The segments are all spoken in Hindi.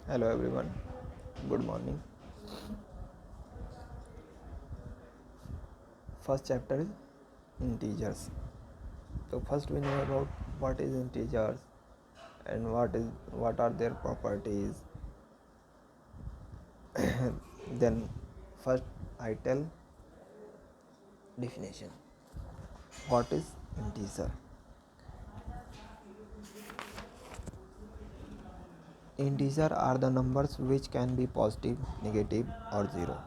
Hello everyone, good morning. First chapter is integers. So first we know about what is integers and what are their properties. Then first I tell definition. What is integer? Integers are the numbers which can be positive, negative or zero.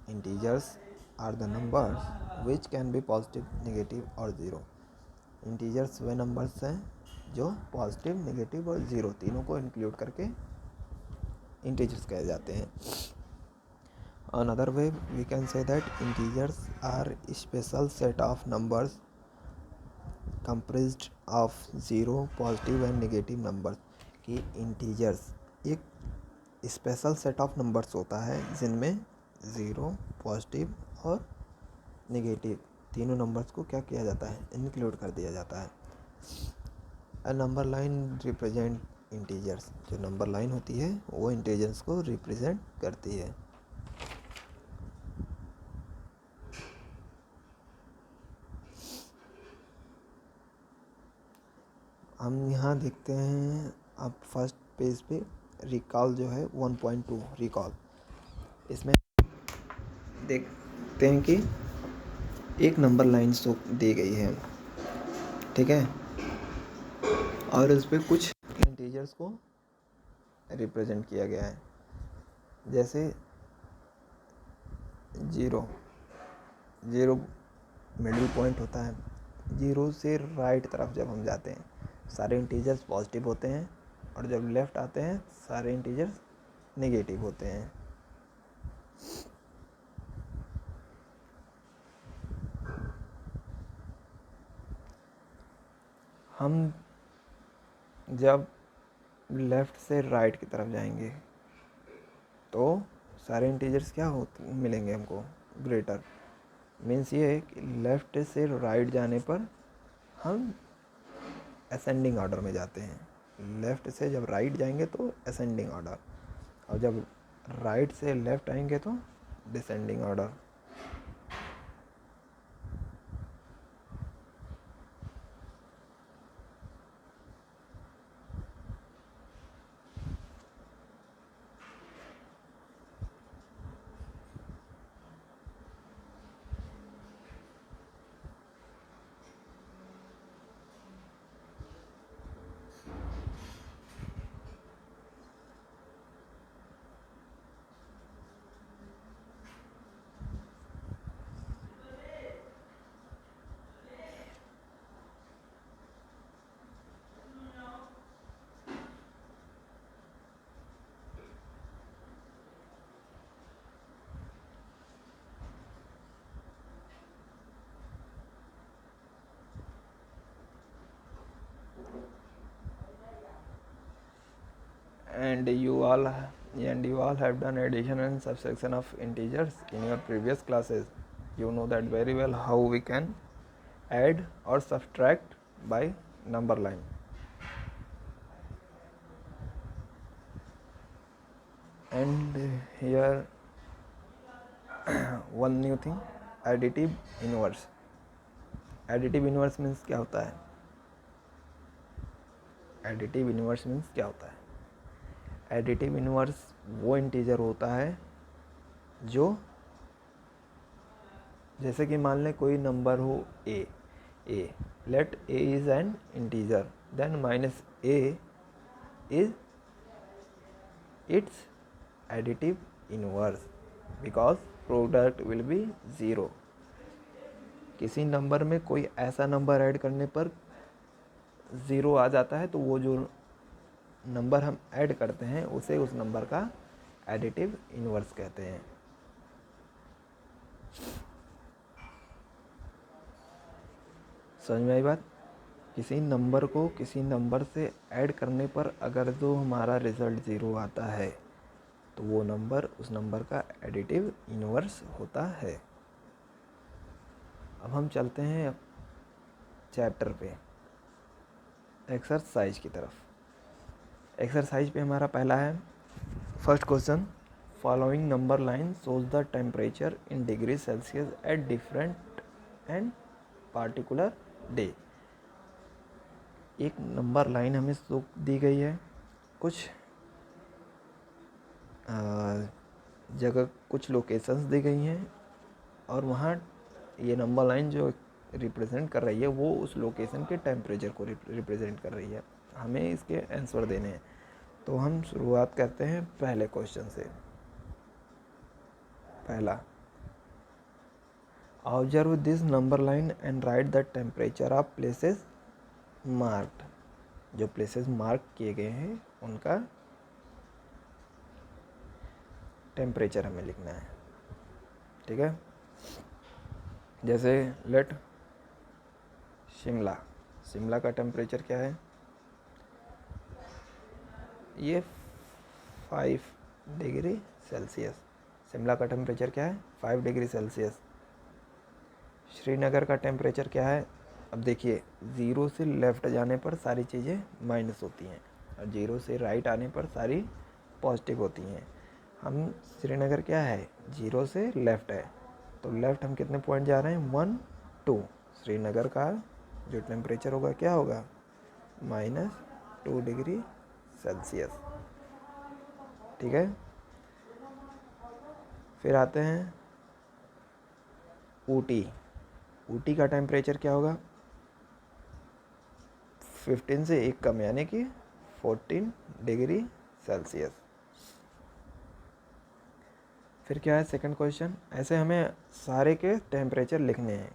Integers are the numbers which can be positive, negative और ज़ीरो. इंटीजर्स वे नंबर्स हैं जो पॉजिटिव, नेगेटिव और ज़ीरो तीनों को इंक्लूड करके इंटीजर्स कहे जाते हैं. Another way we can say that integers are special set of numbers comprised of zero, positive and negative numbers. कि इंटीजर्स एक स्पेशल सेट ऑफ नंबर्स होता है जिनमें ज़ीरो, पॉजिटिव और नेगेटिव तीनों नंबर्स को क्या किया जाता है, इंक्लूड कर दिया जाता है. A number line represent integers. जो नंबर लाइन होती है वो इंटीजर्स को रिप्रेजेंट करती है. हम यहाँ देखते हैं अब फर्स्ट पेज पे रिकॉल जो है 1.2 रिकॉल. इसमें देखते हैं कि एक नंबर लाइन शो दी गई है, ठीक है, और इस पर कुछ इंटीजर्स को रिप्रेजेंट किया गया है. जैसे ज़ीरो मिडिल पॉइंट होता है. ज़ीरो से राइट तरफ जब हम जाते हैं सारे इंटीजर्स पॉजिटिव होते हैं और जब लेफ़्ट आते हैं सारे इंटीजर्स नेगेटिव होते हैं. हम जब लेफ़्ट से राइट की तरफ जाएंगे तो सारे इंटीजर्स क्या होते मिलेंगे हमको, ग्रेटर. मीन्स ये है कि लेफ़्ट से राइट जाने पर हम असेंडिंग ऑर्डर में जाते हैं. लेफ़्ट से जब राइट जाएंगे तो असेंडिंग ऑर्डर, और जब राइट से लेफ़्ट आएंगे तो descending order. And you all have done addition and subtraction of integers in your previous classes. You know that very well how we can add or subtract by number line. And here one new thing, additive inverse. Additive inverse means क्या होता है? Additive inverse means क्या होता है? एडिटिव इनवर्स वो इंटीजर होता है जो, जैसे कि मान लें कोई नंबर हो A, let A is an integer, then minus A is its additive inverse because product will be zero. किसी नंबर में कोई ऐसा नंबर ऐड करने पर ज़ीरो आ जाता है तो वो जो नंबर हम ऐड करते हैं उसे उस नंबर का एडिटिव इनवर्स कहते हैं. समझ में आई बात? किसी नंबर को किसी नंबर से ऐड करने पर अगर जो हमारा रिज़ल्ट ज़ीरो आता है तो वो नंबर उस नंबर का एडिटिव इनवर्स होता है. अब हम चलते हैं चैप्टर पे, एक्सरसाइज की तरफ. एक्सरसाइज पे हमारा पहला है first question, following number line shows the temperature in degree Celsius at different and particular day. एक नंबर लाइन हमें दी गई है, कुछ जगह, कुछ लोकेशंस दी गई हैं, और वहाँ ये नंबर लाइन जो रिप्रेजेंट कर रही है वो उस लोकेशन के टेम्परेचर को रिप्रेजेंट कर रही है। हमें इसके आंसर देने हैं, तो हम शुरुआत करते हैं पहले क्वेश्चन से। पहला, observe this number line and right the temperature of places marked. जो प्लेसेस मार्क किए गए हैं उनका टेम्परेचर हमें लिखना है, ठीक है। जैसे लेट शिमला, शिमला का टेम्परेचर क्या है, ये 5 डिग्री सेल्सियस। शिमला का टेम्परेचर क्या है, 5 डिग्री सेल्सियस। श्रीनगर का टेम्परेचर क्या है, अब देखिए 0 से लेफ़्ट जाने पर सारी चीज़ें माइनस होती हैं और 0 से राइट आने पर सारी पॉजिटिव होती हैं। हम श्रीनगर क्या है, 0 से लेफ़्ट है, तो लेफ़्ट हम कितने पॉइंट जा रहे हैं, 1 2। श्रीनगर का जो टेम्परेचर होगा क्या होगा, -2 डिग्री सेल्सियस, ठीक है। फिर आते हैं ऊटी। ऊटी का टेम्परेचर क्या होगा, 15 से 1 कम, यानी कि 14 डिग्री सेल्सियस। फिर क्या है सेकंड क्वेश्चन, ऐसे हमें सारे के टेम्परेचर लिखने हैं।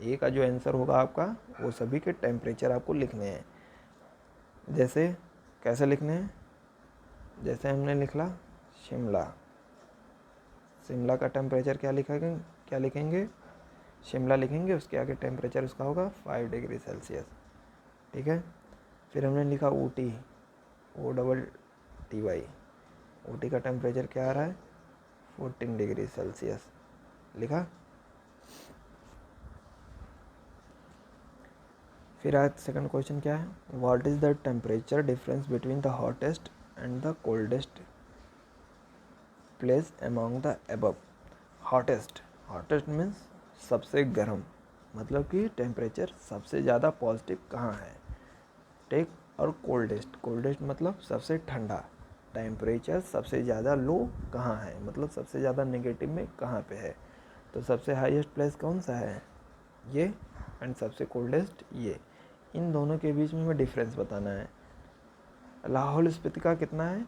ए का जो आंसर होगा आपका, वो सभी के टेम्परेचर आपको लिखने हैं। जैसे कैसे लिखने हैं, जैसे हमने लिखा शिमला, शिमला का टेम्परेचर क्या लिखेंगे, शिमला लिखेंगे, उसके आगे टेम्परेचर उसका होगा 5 डिग्री सेल्सियस, ठीक है। फिर हमने लिखा ऊटी, OTTY, ऊटी का टेम्परेचर क्या आ रहा है, 14 डिग्री सेल्सियस, लिखा। फिर आज सेकंड क्वेश्चन क्या है, what is the temperature difference between the hottest and the coldest place among the above. Hottest means सबसे गर्म, मतलब कि टेम्परेचर सबसे ज़्यादा पॉजिटिव कहाँ है, ठीक। और कोल्डेस्ट मतलब सबसे ठंडा, टेम्परेचर सबसे ज़्यादा लो कहाँ है, मतलब सबसे ज़्यादा नेगेटिव में कहाँ पे है। तो सबसे हाईएस्ट प्लेस कौन सा है, ये, एंड सबसे कोल्डेस्ट ये। इन दोनों के बीच में हमें डिफरेंस बताना है। लाहौल स्पीति का कितना है,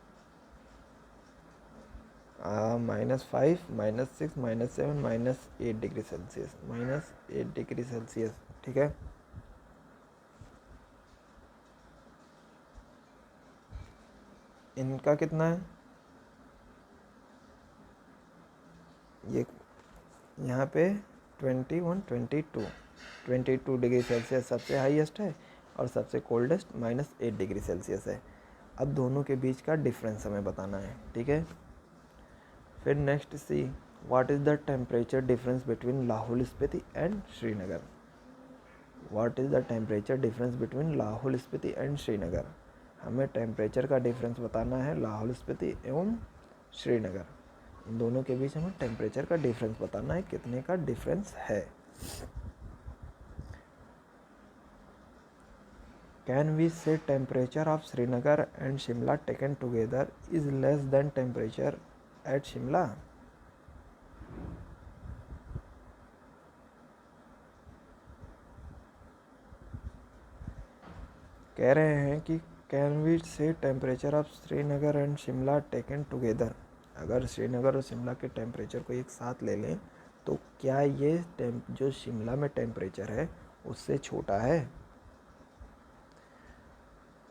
-5, -6, -7, -8 डिग्री सेल्सियस, -8 डिग्री सेल्सियस, ठीक है। इनका कितना है, ये यहाँ पे 22 डिग्री सेल्सियस सबसे हाईएस्ट है और सबसे कोल्डेस्ट -8 डिग्री सेल्सियस है। अब दोनों के बीच का डिफरेंस हमें बताना है, ठीक है। फिर next see, what is the temperature difference between Lahaul Spiti and Srinagar. What is the temperature difference between Lahaul Spiti and Srinagar. हमें टेम्परेचर का डिफरेंस बताना है लाहौल स्पीति एवं श्रीनगर। इन दोनों के बीच हमें टेम्परेचर का डिफरेंस बताना है, कितने का डिफरेंस है। कैन वी से temperature of Srinagar and Shimla taken together is less than temperature at Shimla. कह रहे हैं कि कैन वी से temperature of Srinagar and Shimla taken together, अगर श्रीनगर और शिमला के टेम्परेचर को एक साथ ले लें तो क्या ये जो शिमला में टेम्परेचर है उससे छोटा है।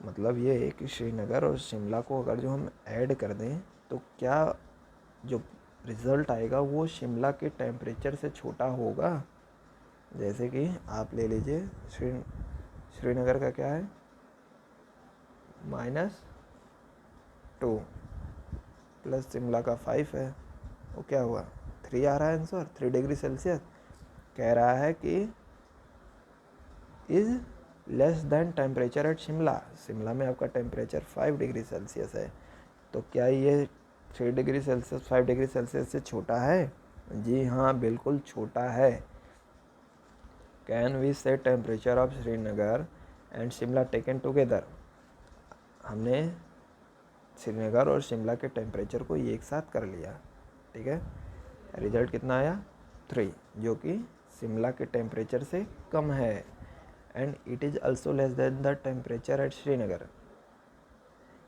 मतलब ये है कि श्रीनगर और शिमला को अगर जो हम ऐड कर दें तो क्या जो रिज़ल्ट आएगा वो शिमला के टेम्परेचर से छोटा होगा। जैसे कि आप ले लीजिए श्रीनगर का क्या है, -2 प्लस शिमला का 5 है, वो क्या हुआ, 3 आ रहा है आंसर, 3 डिग्री सेल्सियस। कह रहा है कि is less than temperature at Shimla, Shimla में आपका टेम्परेचर 5 डिग्री सेल्सियस है, तो क्या ये 3 डिग्री सेल्सियस 5 डिग्री सेल्सियस से छोटा है? जी हाँ, बिल्कुल छोटा है। कैन वी से temperature of Srinagar and Shimla taken together? हमने श्रीनगर और शिमला के टेम्परेचर को एक साथ कर लिया, ठीक है। रिजल्ट कितना आया? 3, जो कि शिमला के टेम्परेचर से कम है। And it is also less than the temperature at Srinagar.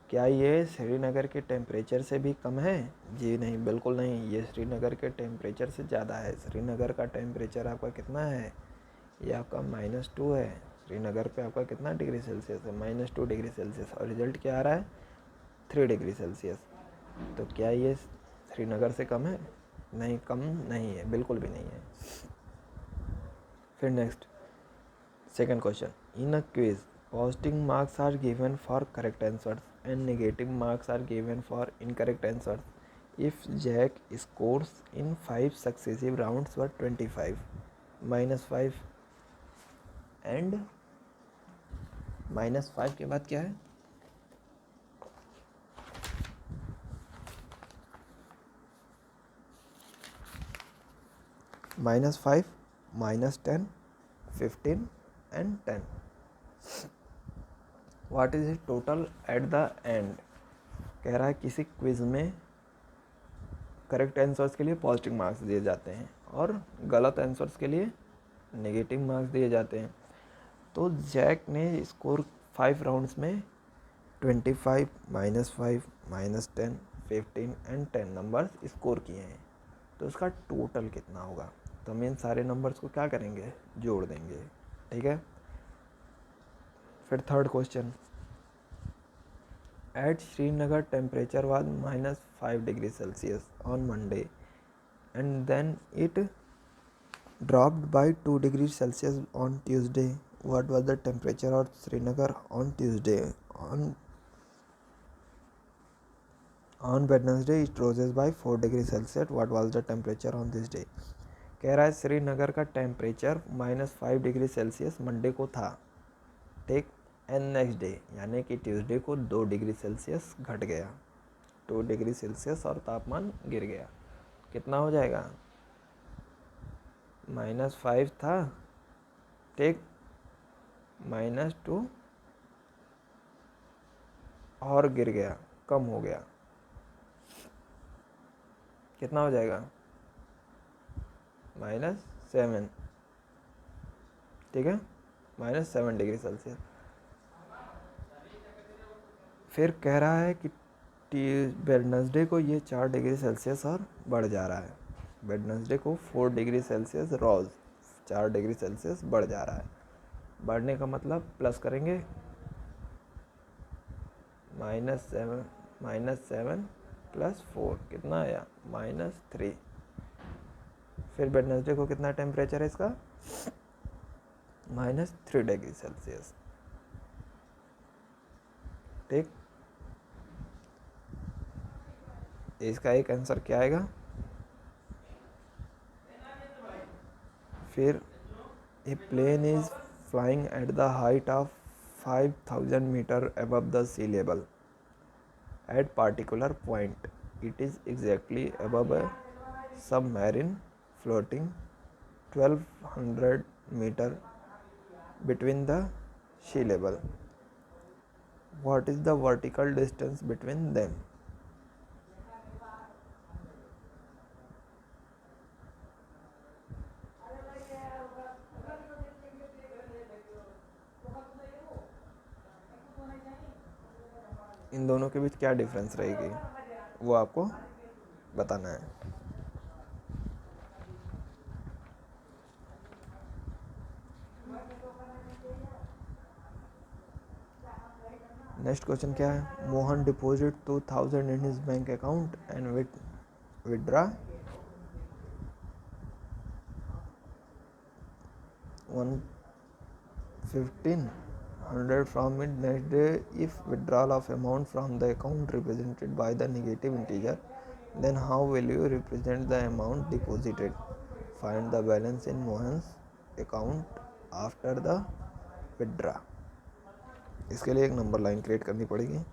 क्या ये श्रीनगर के टेम्परेचर से भी कम है? जी नहीं, बिल्कुल नहीं, ये श्रीनगर के टेम्परेचर से ज़्यादा है। श्रीनगर का टेम्परेचर आपका कितना है? ये आपका -2 है। श्रीनगर पे आपका कितना डिग्री सेल्सियस है? -2 डिग्री सेल्सियस। और रिजल्ट क्या आ रहा है? 3 डिग्री सेल्सियस। तो क्या ये श्रीनगर से कम है? नहीं, कम नहीं है, बिल्कुल भी नहीं है। फिर next second question, in a quiz positive marks are given for correct answers and negative marks are given for incorrect answers if Jack scores in 5 successive rounds were 25, -5 and -5 के बाद क्या है? -5, -10, 15 and 10। What is it total at the end? कह रहा है किसी क्विज में करेक्ट आंसर्स के लिए पॉजिटिव मार्क्स दिए जाते हैं और गलत आंसर्स के लिए नेगेटिव मार्क्स दिए जाते हैं। तो जैक ने स्कोर 5 राउंड्स में 25, -5, -10, 15 एंड 10 नंबर्स स्कोर किए हैं। तो उसका टोटल कितना होगा? तो हम इन सारे नंबर्स को क्या करेंगे? जोड़ देंगे, ठीक है। फिर third question, at Srinagar temperature was -5 degree Celsius on Monday and then it dropped by 2 degrees Celsius on Tuesday. What was the temperature of Srinagar on Tuesday? On Wednesday, it roses by 4 degrees Celsius. What was the temperature on this day? कह रहा है श्रीनगर का टेम्परेचर -5 डिग्री सेल्सियस मंडे को था, ठीक। एंड नेक्स्ट डे यानी कि ट्यूसडे को 2 डिग्री सेल्सियस घट गया, 2 डिग्री सेल्सियस और तापमान गिर गया। कितना हो जाएगा? -5 था, ठीक, -2 और गिर गया, कम हो गया। कितना हो जाएगा? -7, ठीक है, -7 डिग्री सेल्सियस। फिर कह रहा है कि वेडनेसडे को ये 4 डिग्री सेल्सियस और बढ़ जा रहा है। वेडनेसडे को 4 डिग्री सेल्सियस रोज 4 डिग्री सेल्सियस बढ़ जा रहा है। बढ़ने का मतलब प्लस करेंगे, -7 + 4 कितना आया? -3। फिर वेडनेसडे को कितना टेम्परेचर है इसका? -3 डिग्री सेल्सियस, ठीक। इसका एक आंसर क्या आएगा? फिर a plane is flying at the height of 5000 metre above the sea level at particular point. It is exactly above a submarine floating 1200 meter between the sea level. What is the vertical distance between them? इन दोनों के बीच क्या डिफरेंस रहेगी वो आपको बताना है। नेक्स्ट क्वेश्चन क्या है? Mohan deposit 2000 in his bank account and withdraw 1500 from it next day. If withdrawal of amount from the account represented by the negative integer, then how will you represent the amount deposited? Find the balance in Mohan's account after the withdraw. इसके लिए एक नंबर लाइन क्रिएट करनी पड़ेगी।